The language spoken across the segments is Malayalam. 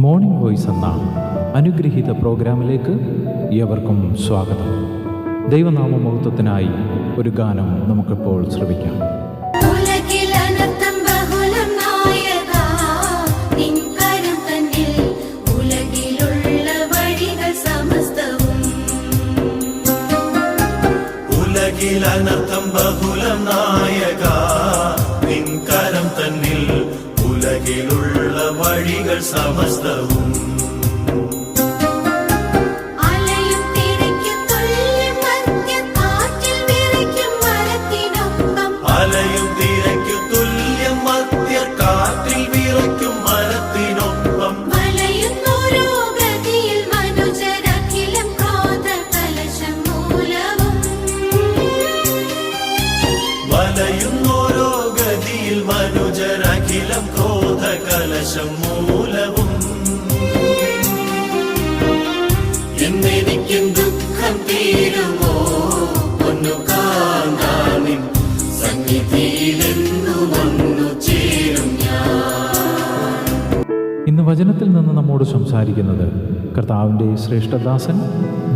മോർണിംഗ് വോയിസ് എന്ന അനുഗ്രഹീത പ്രോഗ്രാമിലേക്ക് ഏവർക്കും സ്വാഗതം. ദൈവനാമ മഹത്വത്തിനായി ഒരു ഗാനം നമുക്കിപ്പോൾ ശ്രവിക്കാം. അനർത്ഥം ബഹുലം നായക നിൻ കരം തന്നിൽ ഉലകിലുള്ള വഴികൾ സമസ്തവും. അലയും തിരയ്ക്കു തുല്യം മധ്യ കാറ്റിൽ വിറയ്ക്കും മരത്തിനൊപ്പം. വലയുന്നോരോ ഗതിയിൽ മനുജരഖിലം ക്രോധ കലശം മൂലവും. എന്നെനിക്കും ദുഃഖം തീരുമോ പൊന്നു കാന്താനിൻ സന്നിധിയിലെന്നും ഒന്നു ചേരും ഞാൻ. ഇന്ന് വചനത്തിൽ നിന്ന് നമ്മോട് സംസാരിക്കുന്നത് കർത്താവിൻ്റെ ശ്രേഷ്ഠദാസൻ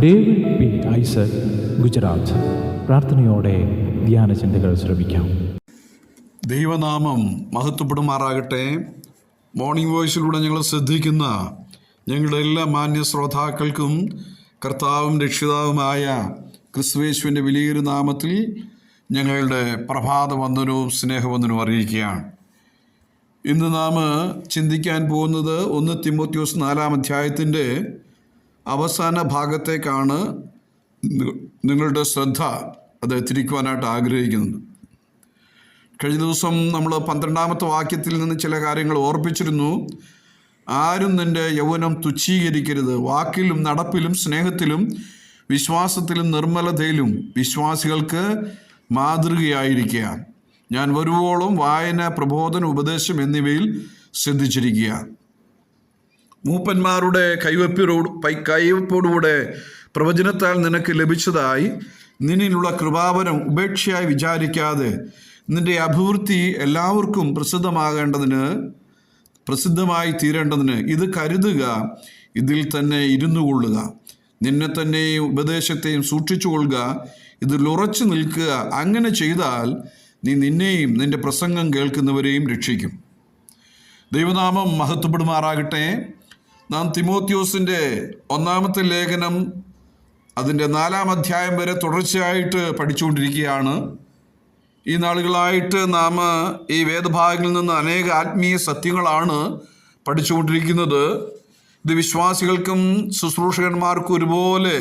ഡേവിഡ് പി ഐസക്, ഗുജറാത്ത്. പ്രാർത്ഥനയോടെ ധ്യാന ചിന്തകൾ ശ്രമിക്കാം. ദൈവനാമം മഹത്വപ്പെടുമാറാകട്ടെ. മോർണിംഗ് വോയിസിലൂടെ ഞങ്ങൾ ശ്രദ്ധിക്കുന്ന ഞങ്ങളുടെ എല്ലാ മാന്യ ശ്രോതാക്കൾക്കും കർത്താവും രക്ഷിതാവുമായ ക്രിസ്തുയേശുവിൻ്റെ വലിയൊരു നാമത്തിൽ ഞങ്ങളുടെ പ്രഭാതവന്ദനവും സ്നേഹവന്ദനവും അറിയിക്കുകയാണ്. ഇന്ന് നാം ചിന്തിക്കാൻ പോകുന്നത് 1 തിമോത്തിയോസ് 4-ാം അധ്യായത്തിൻ്റെ അവസാന ഭാഗത്തേക്കാണ് നിങ്ങളുടെ ശ്രദ്ധ അത് തിരിക്കുവാനായിട്ട് ആഗ്രഹിക്കുന്നത്. കഴിഞ്ഞ ദിവസം നമ്മൾ 12-ാമത്തെ വാക്യത്തിൽ നിന്ന് ചില കാര്യങ്ങൾ ഓർപ്പിച്ചിരുന്നു. ആരും നിൻ്റെ യൗവനം തുച്ഛീകരിക്കരുത്. വാക്കിലും നടപ്പിലും സ്നേഹത്തിലും വിശ്വാസത്തിലും നിർമ്മലതയിലും വിശ്വാസികൾക്ക് മാതൃകയായിരിക്കുക. ഞാൻ വരുവോളം വായന, പ്രബോധന, ഉപദേശം എന്നിവയിൽ ശ്രദ്ധിച്ചിരിക്കുക. മൂപ്പന്മാരുടെ കൈവപ്പോടുകൂടെ പ്രവചനത്താൽ നിനക്ക് ലഭിച്ചതായി നിന്നിലുള്ള കൃപാവരം ഉപേക്ഷയായി വിചാരിക്കാതെ നിന്റെ അഭിവൃദ്ധി എല്ലാവർക്കും പ്രസിദ്ധമായി തീരേണ്ടതിന് ഇത് കരുതുക, ഇതിൽ തന്നെ ഇരുന്നു കൊള്ളുക. നിന്നെ തന്നെയും ഉപദേശത്തെയും സൂക്ഷിച്ചു കൊള്ളുക, ഇതിൽ ഉറച്ചു നിൽക്കുക. അങ്ങനെ ചെയ്താൽ നീ നിന്നെയും നിന്റെ പ്രസംഗം കേൾക്കുന്നവരെയും രക്ഷിക്കും. ദൈവനാമം മഹത്വപ്പെടുമാറാകട്ടെ. നാം തിമോത്തിയോസിൻ്റെ 1-ാമത്തെ ലേഖനം അതിൻ്റെ 4-ാം അധ്യായം വരെ തുടർച്ചയായിട്ട് പഠിച്ചുകൊണ്ടിരിക്കുകയാണ്. ഈ നാളുകളായിട്ട് നാം ഈ വേദഭാഗങ്ങളിൽ നിന്ന് അനേക ആത്മീയ സത്യങ്ങളാണ് പഠിച്ചുകൊണ്ടിരിക്കുന്നത്. ഇത് വിശ്വാസികൾക്കും ശുശ്രൂഷകന്മാർക്കും ഒരുപോലെ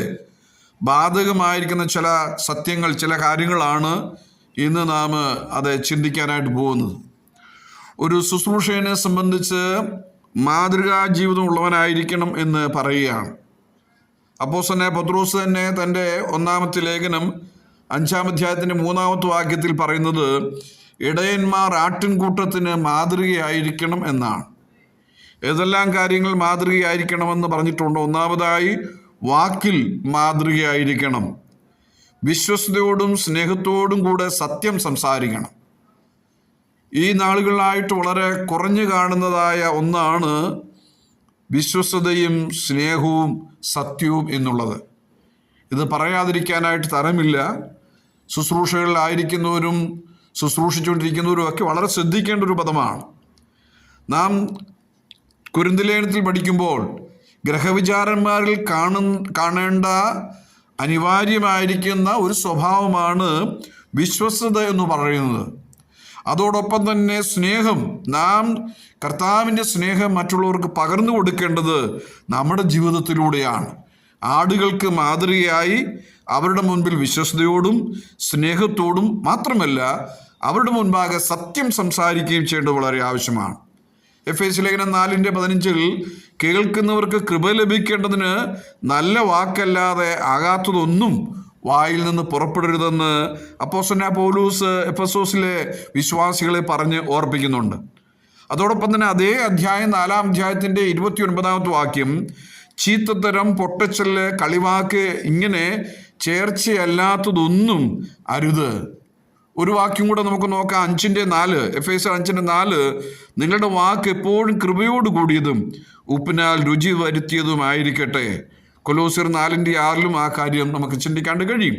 ബാധകമായിരിക്കുന്ന ചില സത്യങ്ങൾ, ചില കാര്യങ്ങളാണ് ഇന്ന് നാം അത് ചിന്തിക്കാനായിട്ട് പോകുന്നത്. ഒരു ശുശ്രൂഷകനെ സംബന്ധിച്ച് മാതൃകാ ജീവിതം ഉള്ളവനായിരിക്കണം എന്ന് പറയുകയാണ്. അപ്പോസ്തലനായ പത്രോസ് തന്നെ തൻ്റെ 1-ാമത്തെ ലേഖനം 5-ാം അധ്യായത്തിൻ്റെ 3-ാമത്തെ വാക്യത്തിൽ പറയുന്നത് ഇടയന്മാർ ആട്ടിൻകൂട്ടത്തിന് മാതൃകയായിരിക്കണം എന്നാണ്. ഏതെല്ലാം കാര്യങ്ങൾ മാതൃകയായിരിക്കണമെന്ന് പറഞ്ഞിട്ടുണ്ട്? ഒന്നാമതായി വാക്കിൽ മാതൃകയായിരിക്കണം. വിശ്വസ്തയോടും സ്നേഹത്തോടും കൂടെ സത്യം സംസാരിക്കണം. ഈ നാളുകളായിട്ട് വളരെ കുറഞ്ഞു കാണുന്നതായ ഒന്നാണ് വിശ്വസ്തതയും സ്നേഹവും സത്യവും എന്നുള്ളത്. ഇത് പറയാതിരിക്കാനായിട്ട് തരമില്ല. ശുശ്രൂഷകളിലായിരിക്കുന്നവരും ശുശ്രൂഷിച്ചുകൊണ്ടിരിക്കുന്നവരും ഒക്കെ വളരെ ശ്രദ്ധിക്കേണ്ട ഒരു പദമാണ്. നാം കൊരിന്ത്യലേഖനത്തിൽ പഠിക്കുമ്പോൾ ഗ്രഹവിചാരന്മാരിൽ കാണേണ്ട അനിവാര്യമായിരിക്കുന്ന ഒരു സ്വഭാവമാണ് വിശ്വസ്തത എന്ന് പറയുന്നത്. അതോടൊപ്പം തന്നെ സ്നേഹം, നാം കർത്താവിൻ്റെ സ്നേഹം മറ്റുള്ളവർക്ക് പകർന്നു കൊടുക്കേണ്ടത് നമ്മുടെ ജീവിതത്തിലൂടെയാണ്. ആടുകൾക്ക് മാതൃകയായി അവരുടെ മുൻപിൽ വിശ്വസ്തയോടും സ്നേഹത്തോടും മാത്രമല്ല അവരുടെ മുൻപാകെ സത്യം സംസാരിക്കുകയും ചെയ്യേണ്ടത് വളരെ ആവശ്യമാണ്. എഫേസ്യ ലേഖനം 4:15 കേൾക്കുന്നവർക്ക് കൃപ ലഭിക്കേണ്ടതിന് നല്ല വാക്കല്ലാതെ ആകാത്തതൊന്നും വായിൽ നിന്ന് പുറപ്പെടരുതെന്ന് അപ്പോസ്തലനായ പൗലോസ് എഫെസോസിലെ വിശ്വാസികളെ പറഞ്ഞ് ഓർപ്പിക്കുന്നുണ്ട്. അതോടൊപ്പം തന്നെ അതേ അധ്യായം 4-ാം അധ്യായത്തിൻ്റെ 29-ാമത്തെ വാക്യം ചീത്തത്തരം, പൊട്ടച്ചല്, കളിവാക്ക് ഇങ്ങനെ ചേർച്ചയല്ലാത്തതൊന്നും അരുത്. ഒരു വാക്യം കൂടെ നമുക്ക് നോക്കാം. 5:4 എഫേസ്യർ 5:4 നിങ്ങളുടെ വാക്ക് എപ്പോഴും കൃപയോട് കൂടിയതും ഉപ്പിനാൽ രുചി വരുത്തിയതുമായിരിക്കട്ടെ. കൊലോസ്യർ 4:6 ആ കാര്യം നമുക്ക് ചിന്തിക്കാണ്ട് കഴിയും.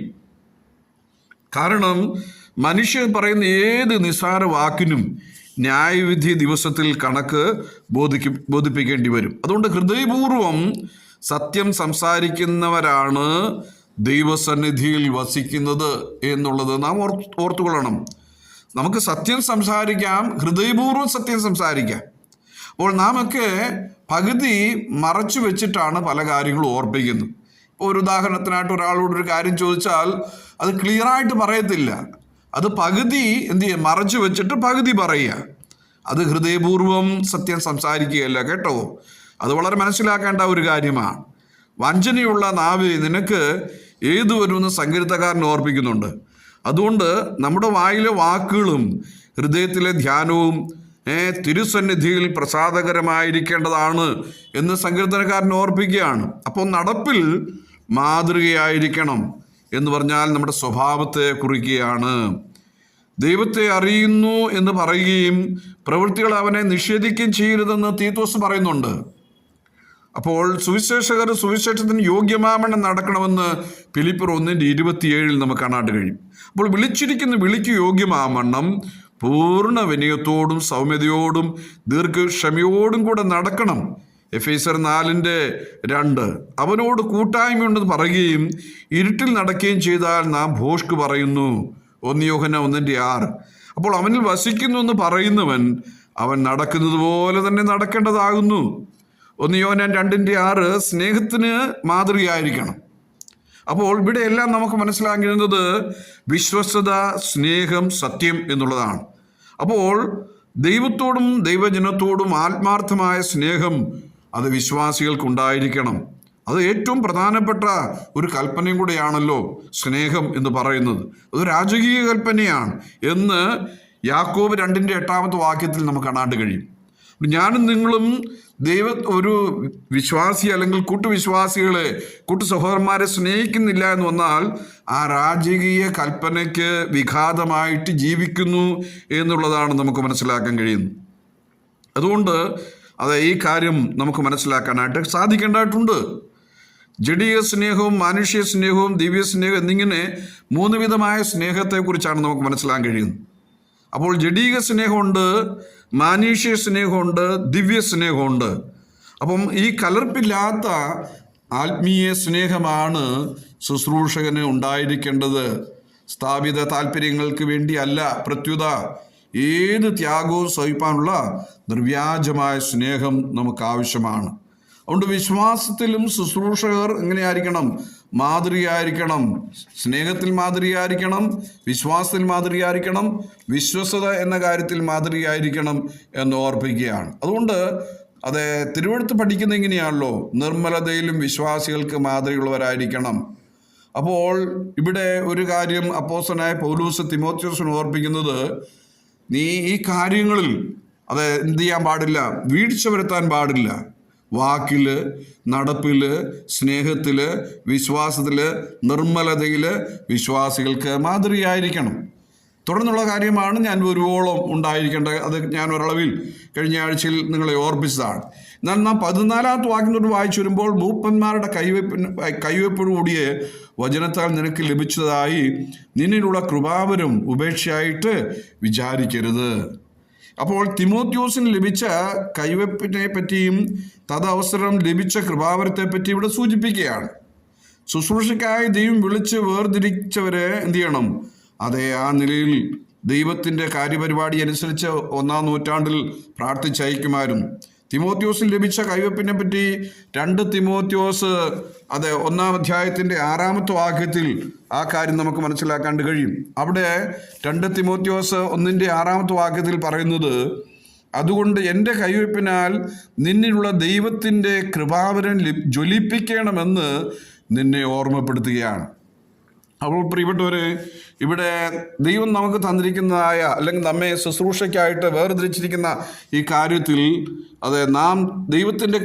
കാരണം മനുഷ്യൻ പറയുന്ന ഏത് നിസ്സാര വാക്കിനും ന്യായവിധി ദിവസത്തിൽ കണക്ക് ബോധിപ്പിക്കേണ്ടി വരും. അതുകൊണ്ട് ഹൃദയപൂർവം സത്യം സംസാരിക്കുന്നവരാണ് ദൈവസന്നിധിയിൽ വസിക്കുന്നത് എന്നുള്ളത് നാം ഓർത്തുകൊള്ളണം. നമുക്ക് സത്യം സംസാരിക്കാം, ഹൃദയപൂർവ്വം സത്യം സംസാരിക്കാം. അപ്പോൾ നാം ഒക്കെ പകുതി മറച്ചു വെച്ചിട്ടാണ് പല കാര്യങ്ങളും ഓർപ്പിക്കുന്നത്. ഇപ്പോൾ ഒരു ഉദാഹരണത്തിനായിട്ട് ഒരാളോട് ഒരു കാര്യം ചോദിച്ചാൽ അത് ക്ലിയറായിട്ട് പറയത്തില്ല. അത് പകുതി മറച്ചു വെച്ചിട്ട് പകുതി പറയുക. അത് ഹൃദയപൂർവ്വം സത്യം സംസാരിക്കുകയല്ല കേട്ടോ. അത് വളരെ മനസ്സിലാക്കേണ്ട ഒരു കാര്യമാണ്. വഞ്ചനയുള്ള നാവ് നിനക്ക് ഏതു വരുമെന്ന് സങ്കീർത്തനക്കാരൻ ഓർപ്പിക്കുന്നുണ്ട്. അതുകൊണ്ട് നമ്മുടെ വായിലെ വാക്കുകളും ഹൃദയത്തിലെ ധ്യാനവും തിരുസന്നിധിയിൽ പ്രസാദകരമായിരിക്കേണ്ടതാണ് എന്ന് സങ്കീർത്തനക്കാരൻ ഓർപ്പിക്കുകയാണ്. അപ്പോൾ നടപ്പിൽ മാതൃകയായിരിക്കണം എന്ന് പറഞ്ഞാൽ നമ്മുടെ സ്വഭാവത്തെ കുറിക്കുകയാണ്. ദൈവത്തെ അറിയുന്നു എന്ന് പറയുകയും പ്രവൃത്തികൾ അവനെ നിഷേധിക്കുകയും ചെയ്യരുതെന്ന് തീത്തോസ് പറയുന്നുണ്ട്. അപ്പോൾ സുവിശേഷകർ സുവിശേഷത്തിന് യോഗ്യമാമണ്ണം നടക്കണമെന്ന് ഫിലിപ്പിയർ 1:27 നമുക്ക് കാണാണ്ട് കഴിയും. അപ്പോൾ വിളിച്ചിരിക്കുന്ന വിളിക്ക് യോഗ്യമാമണ്ണം പൂർണ്ണ വിനയത്തോടും സൗമ്യതയോടും ദീർഘക്ഷമയോടും കൂടെ നടക്കണം. എഫേസ്യർ 4:2 അവനോട് കൂട്ടായ്മയുണ്ടെന്ന് പറയുകയും ഇരുട്ടിൽ നടക്കുകയും ചെയ്താൽ നാം ഭോഷ്ക് പറയുന്നു. 1 യോഹന്നാൻ 1:6 അപ്പോൾ അവനിൽ വസിക്കുന്നു എന്ന് പറയുന്നവൻ അവൻ നടക്കുന്നത് പോലെ തന്നെ നടക്കേണ്ടതാകുന്നു. 1 യോഹന്നാൻ 2:6 സ്നേഹത്തിന് മാതൃകയായിരിക്കണം. അപ്പോൾ ഇവിടെ എല്ലാം നമുക്ക് മനസ്സിലാക്കുന്നത് വിശ്വസ്തത, സ്നേഹം, സത്യം എന്നുള്ളതാണ്. അപ്പോൾ ദൈവത്തോടും ദൈവജനത്തോടും ആത്മാർത്ഥമായ സ്നേഹം അത് വിശ്വാസികൾക്കുണ്ടായിരിക്കണം. അത് ഏറ്റവും പ്രധാനപ്പെട്ട ഒരു കൽപ്പനയും കൂടെയാണല്ലോ സ്നേഹം എന്ന് പറയുന്നത്. അത് രാജകീയ കൽപ്പനയാണ് എന്ന് യാക്കോബ് 2:8 നമുക്ക് കാണാണ്ട് കഴിയും. ഞാനും നിങ്ങളും ഒരു വിശ്വാസി അല്ലെങ്കിൽ കൂട്ടുവിശ്വാസികളെ, കൂട്ടു സഹോദരന്മാരെ സ്നേഹിക്കുന്നില്ല എന്ന് വന്നാൽ ആ രാജകീയ കൽപ്പനയ്ക്ക് വിഘാതമായിട്ട് ജീവിക്കുന്നു എന്നുള്ളതാണ് നമുക്ക് മനസ്സിലാക്കാൻ കഴിയുന്നത്. അതുകൊണ്ട് ഈ കാര്യം നമുക്ക് മനസ്സിലാക്കാനായിട്ട് സാധിക്കേണ്ടതായിട്ടുണ്ട്. ജഡീയ സ്നേഹവും മാനുഷിക സ്നേഹവും ദിവ്യ സ്നേഹവും എന്നിങ്ങനെ 3 വിധമായ സ്നേഹത്തെക്കുറിച്ചാണ് നമുക്ക് മനസ്സിലാക്കാൻ കഴിയുന്നത്. അപ്പോൾ ജഡീക സ്നേഹമുണ്ട്, മാനുഷിക സ്നേഹമുണ്ട്, ദിവ്യ സ്നേഹമുണ്ട്. അപ്പം ഈ കലർപ്പില്ലാത്ത ആത്മീയ സ്നേഹമാണ് ശുശ്രൂഷകന് ഉണ്ടായിരിക്കേണ്ടത്. സ്ഥാപിത താല്പര്യങ്ങൾക്ക് വേണ്ടിയല്ല, പ്രത്യുത ഏത് ത്യാഗവും സഹിപ്പാനുള്ള നിർവ്യാജമായ സ്നേഹം നമുക്ക് ആവശ്യമാണ്. അതുകൊണ്ട് വിശ്വാസത്തിലും ശുശ്രൂഷകർ എങ്ങനെയായിരിക്കണം? മാതൃകയായിരിക്കണം. സ്നേഹത്തിൽ മാതൃകയായിരിക്കണം, വിശ്വാസത്തിൽ മാതൃകയായിരിക്കണം, വിശ്വസ്തത എന്ന കാര്യത്തിൽ മാതൃകയായിരിക്കണം എന്ന് ഓർപ്പിക്കുകയാണ്. അതുകൊണ്ട് തിരുവെഴുത്ത് പഠിക്കുന്ന എങ്ങനെയാണല്ലോ, നിർമ്മലതയിലും വിശ്വാസികൾക്ക് മാതൃകയുള്ളവരായിരിക്കണം. അപ്പോൾ ഇവിടെ ഒരു കാര്യം അപ്പോസ്തലനായ പൗലോസ് തിമോഥെയോസിനെ ഓർപ്പിക്കുന്നത്, നീ ഈ കാര്യങ്ങളിൽ എന്ത് ചെയ്യാൻ പാടില്ല, വീഴ്ച വരുത്താൻ പാടില്ല. വാക്കില്, നടപ്പില്, സ്നേഹത്തില്, വിശ്വാസത്തില്, നിർമ്മലതയില് വിശ്വാസികൾക്ക് മാതൃകയായിരിക്കണം. തുടർന്നുള്ള കാര്യമാണ് ഞാൻ ഒരുവോളം ഉണ്ടായിരിക്കേണ്ടത്. അത് ഞാൻ ഒരളവിൽ കഴിഞ്ഞ ആഴ്ചയിൽ നിങ്ങളെ ഓർപ്പിച്ചതാണ്. എന്നാൽ നാം 14 വാക്യം വായിച്ചു വരുമ്പോൾ, മൂപ്പന്മാരുടെ കൈവെപ്പോടുകൂടിയ വചനത്താൽ നിനക്ക് ലഭിച്ചതായി നിന്നിലുള്ള കൃപാവരം ഉപേക്ഷയായിട്ട് വിചാരിക്കരുത്. അപ്പോൾ തിമോഥെയോസിന് ലഭിച്ച കൈവെപ്പിനെ പറ്റിയും തദവസരം ലഭിച്ച കൃപാവരത്തെ പറ്റി ഇവിടെ സൂചിപ്പിക്കുകയാണ്. ശുശ്രൂഷയ്ക്കായി ദൈവം വിളിച്ച് വേർതിരിച്ചവരെ എന്ത് ചെയ്യണം? ആ നിലയിൽ ദൈവത്തിൻ്റെ കാര്യപരിപാടി അനുസരിച്ച് 1-ാം നൂറ്റാണ്ടിൽ പ്രാർത്ഥിച്ചയക്കുമായിരുന്നു. തിമോഥെയോസിന് ലഭിച്ച കൈവെപ്പിനെ പറ്റി 2 തിമോഥെയോസ് 1-ാം അധ്യായത്തിൻ്റെ 6-ാമത്തെ വാക്യത്തിൽ ആ കാര്യം നമുക്ക് മനസ്സിലാക്കാണ്ട് കഴിയും. അവിടെ 2 തിമോഥെയോസ് 1:6 വാക്യത്തിൽ പറയുന്നത്, അതുകൊണ്ട് എൻ്റെ കൈവെപ്പിനാൽ നിന്നിലുള്ള ദൈവത്തിൻ്റെ കൃപാവരം ജ്വലിപ്പിക്കണമെന്ന് നിന്നെ ഓർമ്മപ്പെടുത്തുകയാണ്. അപ്പോൾ പ്രിയപ്പെട്ടവരെ, ഇവിടെ ദൈവം നമുക്ക് തന്നിരിക്കുന്നതായ അല്ലെങ്കിൽ നമ്മെ ശുശ്രൂഷയ്ക്കായിട്ട് വേർതിരിച്ചിരിക്കുന്ന ഈ കാര്യത്തിൽ നാം ദൈവത്തിൻ്റെ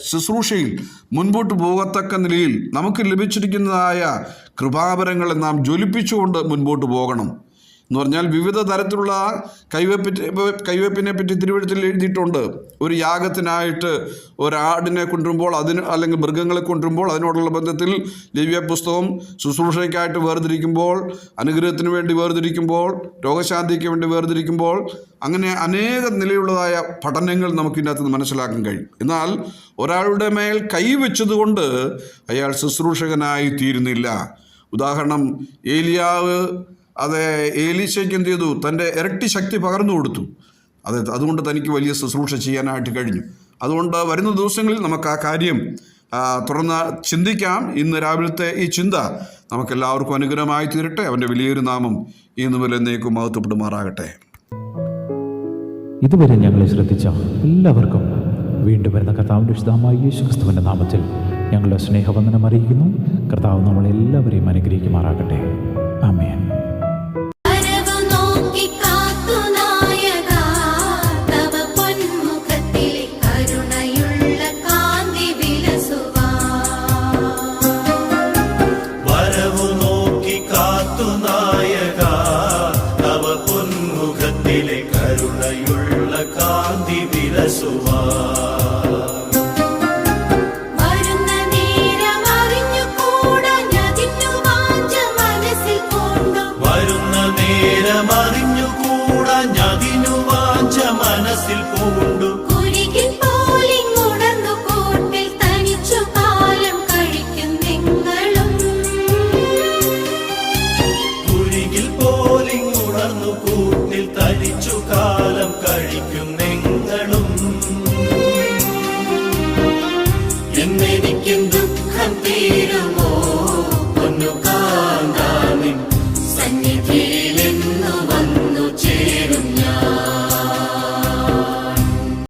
ശുശ്രൂഷയിൽ മുൻപോട്ട് പോകത്തക്ക നിലയിൽ നമുക്ക് ലഭിച്ചിരിക്കുന്നതായ കൃപാവരങ്ങളെ നാം ജ്വലിപ്പിച്ചുകൊണ്ട് മുൻപോട്ട് പോകണം. എന്ന് പറഞ്ഞാൽ വിവിധ തരത്തിലുള്ള കൈവെപ്പിനെ പറ്റി തിരുവഴുത്തിൽ എഴുതിയിട്ടുണ്ട്. ഒരു യാഗത്തിനായിട്ട് ഒരാടിനെ കൊണ്ടുവരുമ്പോൾ അല്ലെങ്കിൽ മൃഗങ്ങളെ കൊണ്ടുവരുമ്പോൾ അതിനോടുള്ള ബന്ധത്തിൽ ലേവ്യ പുസ്തകം ശുശ്രൂഷയ്ക്കായിട്ട് വേർതിരിക്കുമ്പോൾ, അനുഗ്രഹത്തിന് വേണ്ടി വേർതിരിക്കുമ്പോൾ, രോഗശാന്തിക്ക് വേണ്ടി വേർതിരിക്കുമ്പോൾ, അങ്ങനെ അനേക നിലയുള്ളതായ പഠനങ്ങൾ നമുക്കിതിനകത്ത് നിന്ന് മനസ്സിലാക്കാൻ കഴിയും. എന്നാൽ ഒരാളുടെ മേൽ കൈവച്ചതുകൊണ്ട് അയാൾ ശുശ്രൂഷകനായി തീരുന്നില്ല. ഉദാഹരണം, ഏലിയാവ് ഏലീശയ്ക്ക് എന്ത് ചെയ്തു? തൻ്റെ ഇരട്ടി ശക്തി പകർന്നു കൊടുത്തു. അതുകൊണ്ട് തനിക്ക് വലിയ ശുശ്രൂഷ ചെയ്യാനായിട്ട് കഴിഞ്ഞു. അതുകൊണ്ട് വരുന്ന ദിവസങ്ങളിൽ നമുക്ക് ആ കാര്യം തുറന്ന് ചിന്തിക്കാം. ഇന്ന് രാവിലത്തെ ഈ ചിന്ത നമുക്കെല്ലാവർക്കും അനുഗ്രഹമായി തീരട്ടെ. അവൻ്റെ വലിയൊരു നാമം ഇന്ന് മുതൽ എന്നേക്കും മഹത്വപ്പെടുമാറാകട്ടെ. ഇതുവരെ ഞങ്ങളെ ശ്രദ്ധിച്ച എല്ലാവർക്കും വീണ്ടും വരുന്ന കർത്താവിൻ്റെ വിശുദ്ധമായ യേശുക്രിസ്തുവിൻ്റെ നാമത്തിൽ ഞങ്ങളുടെ സ്നേഹവന്ദനം അറിയിക്കുന്നു. കർത്താവ് നമ്മളെല്ലാവരെയും അനുഗ്രഹിക്കുമാറാകട്ടെ. ആമേൻ. കരുണയുള്ള കാന്തി വിലസുവാൻ വരുന്ന നേരം അറിഞ്ഞുകൂടാ ഞതിനു വാഞ്ച മനസ്സിൽ പൂണ്ടു